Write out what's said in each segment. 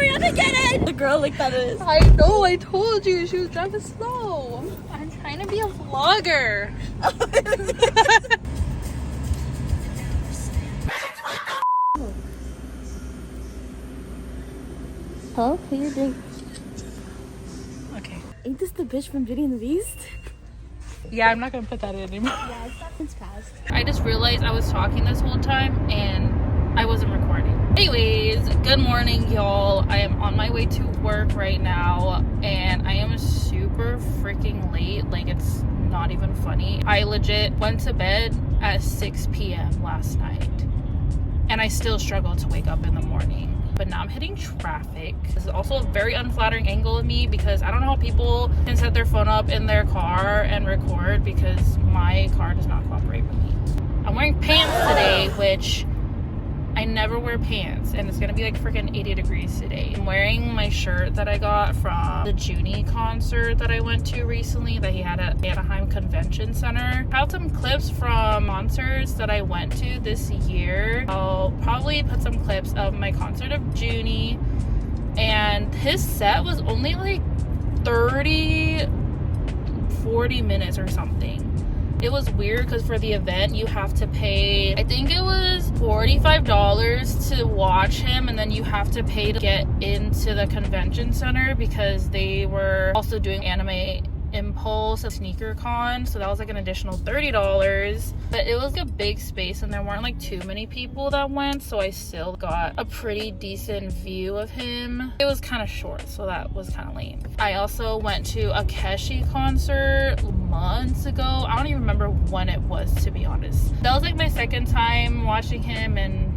hurry up and get it! The girl looked at us. I know, I told you she was driving slow. I'm trying to be a vlogger. Huh? Who you drink? Okay. Ain't this the bitch from Beauty and the Beast? Yeah, I'm not gonna put that in anymore. Yeah, it's not since past. I just realized I was talking this whole time and I wasn't recording. Anyways, good morning, y'all. I am on my way to work right now and I am super freaking late. Like, it's not even funny. I legit went to bed at 6 p.m. last night and I still struggle to wake up in the morning. But now I'm hitting traffic. This is also a very unflattering angle of me because I don't know how people can set their phone up in their car and record because my car does not cooperate with me. I'm wearing pants today, which I never wear pants, and it's gonna be like freaking 80 degrees today. I'm wearing my shirt that I got from the Junie concert that I went to recently that he had at Anaheim Convention Center. I have some clips from concerts that I went to this year. I'll probably put some clips of my concert of Junie, and his set was only like 40 minutes or something. It was weird because for the event you have to pay, I think it was $45 to watch him, and then you have to pay to get into the convention center because they were also doing Anime Impulse, a sneaker con, so that was like an additional $30. But it was a big space and there weren't like too many people that went, so I still got a pretty decent view of him. It was kind of short, so that was kind of lame. I also went to a Keshi concert months ago. I don't even remember when it was, to be honest. That was like my second time watching him, and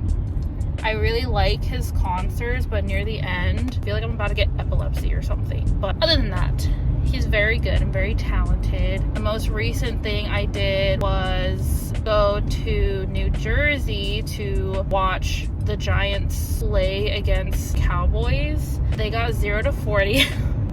I really like his concerts, but near the end I feel like I'm about to get epilepsy or something. But other than that, he's very good and very talented. The most recent thing I did was go to New Jersey to watch the Giants play against Cowboys. They got 0-40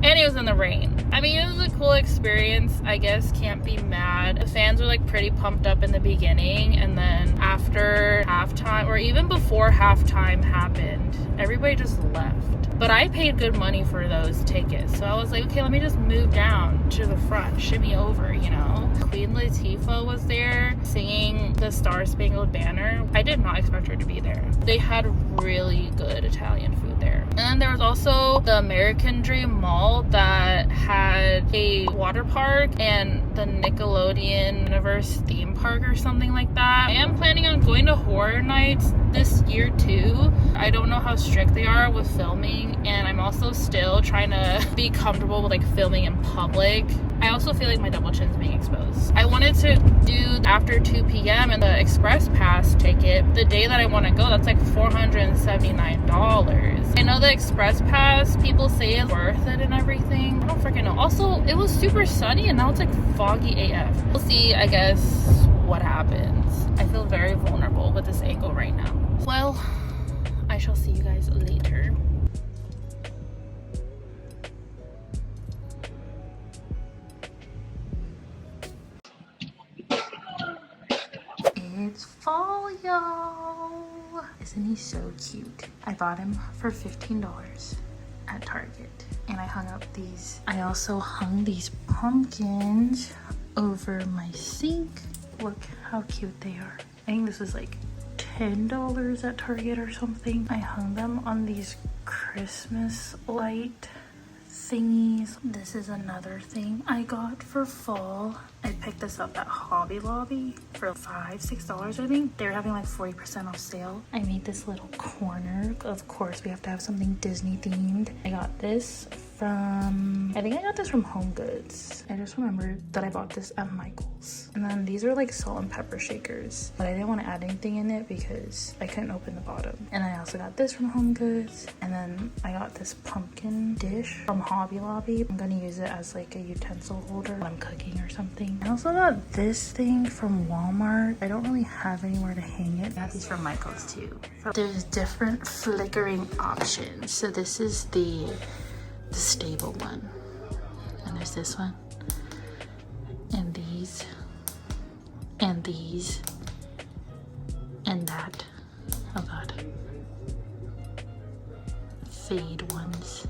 and it was in the rain. I mean, it was a cool experience, I guess, can't be mad. The fans were like pretty pumped up in the beginning, and then after halftime, or even before halftime happened, everybody just left. But I paid good money for those tickets, so I was like, okay, let me just move down to the front, shimmy over, you know. Queen Latifah was there singing the Star Spangled Banner. I did not expect her to be there. They had really good Italian food there. And then there was also the American Dream Mall that had a water park and the Nickelodeon Universe theme park or something like that. I am planning on going to horror nights this year too. I don't know how strict they are with filming, and I'm also still trying to be comfortable with like filming in public. I also feel like my double chin's being exposed. I wanted to do after 2 p.m. and the express pass ticket, the day that I want to go, that's like $479. I know the express pass, people say it's worth it and everything. I don't freaking know. Also, it was super sunny and now it's like foggy AF. We'll see, I guess, what happens. I feel very vulnerable with this angle right now. Well, I shall see you guys later. It's fall, y'all. Isn't he so cute? I bought him for $15 at Target, and I hung up these. I also hung these pumpkins over my sink. Look how cute they are. I think this was like $10 at Target or something. I hung them on these Christmas light thingies. This is another thing I got for fall. I picked this up at Hobby Lobby for $5-6, I think. They were having like 40% off sale. I made this little corner. Of course, we have to have something Disney themed. I got this from, I think I got this from Home Goods. I just remembered that I bought this at Michael's. And then these are like salt and pepper shakers, but I didn't want to add anything in it because I couldn't open the bottom. And I also got this from Home Goods. And then I got this pumpkin dish from Hobby Lobby. I'm gonna use it as like a utensil holder when I'm cooking or something. I also got this thing from Walmart. I don't really have anywhere to hang it. I got these from Michael's too. There's different flickering options. So this is the stable one. And there's this one. And these. And these. And that. Oh god. fade ones.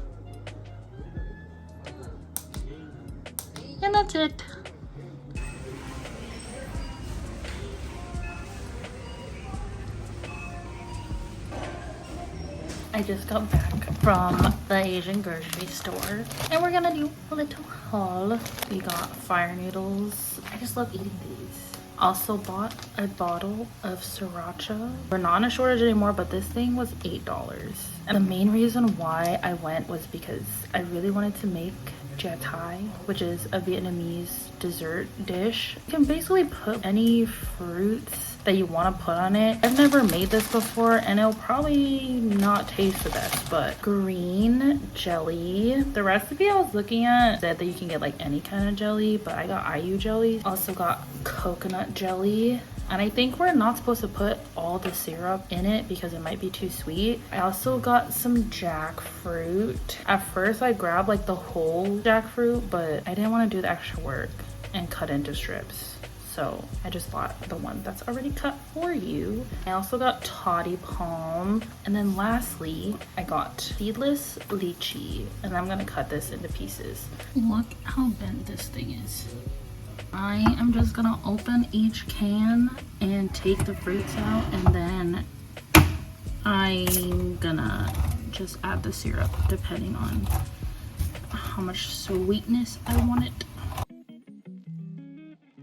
And that's it. I just got back from the Asian grocery store and we're gonna do a little haul. We got fire noodles. I just love eating these. Also bought a bottle of sriracha. We're not in a shortage anymore, but this thing was $8. And the main reason why I went was because I really wanted to make Thai, which is a Vietnamese dessert dish. You can basically put any fruits that you want to put on it. I've never made this before and it'll probably not taste the best, but green jelly. The recipe I was looking at said that you can get like any kind of jelly, but I got IU jelly. Also got coconut jelly. And I think we're not supposed to put all the syrup in it because it might be too sweet. I also got some jackfruit. At first I grabbed like the whole jackfruit, but I didn't want to do the extra work and cut into strips. So I just bought the one that's already cut for you. I also got toddy palm. And then lastly, I got seedless lychee. And I'm gonna cut this into pieces. Look how bent this thing is. I am just gonna open each can and take the fruits out, and then I'm gonna just add the syrup depending on how much sweetness I want it.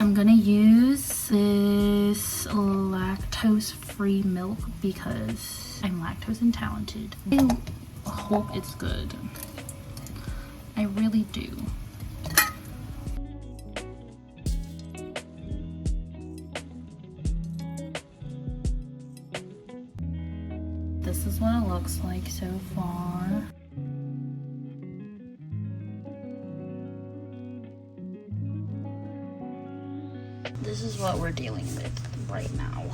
I'm gonna use this lactose-free milk because I'm lactose intolerant. I hope it's good. I really do. This is what it looks like so far. This is what we're dealing with right now.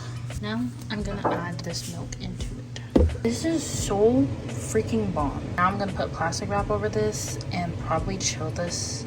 Now I'm gonna add this milk into it. This is so freaking bomb. Now I'm gonna put plastic wrap over this and probably chill this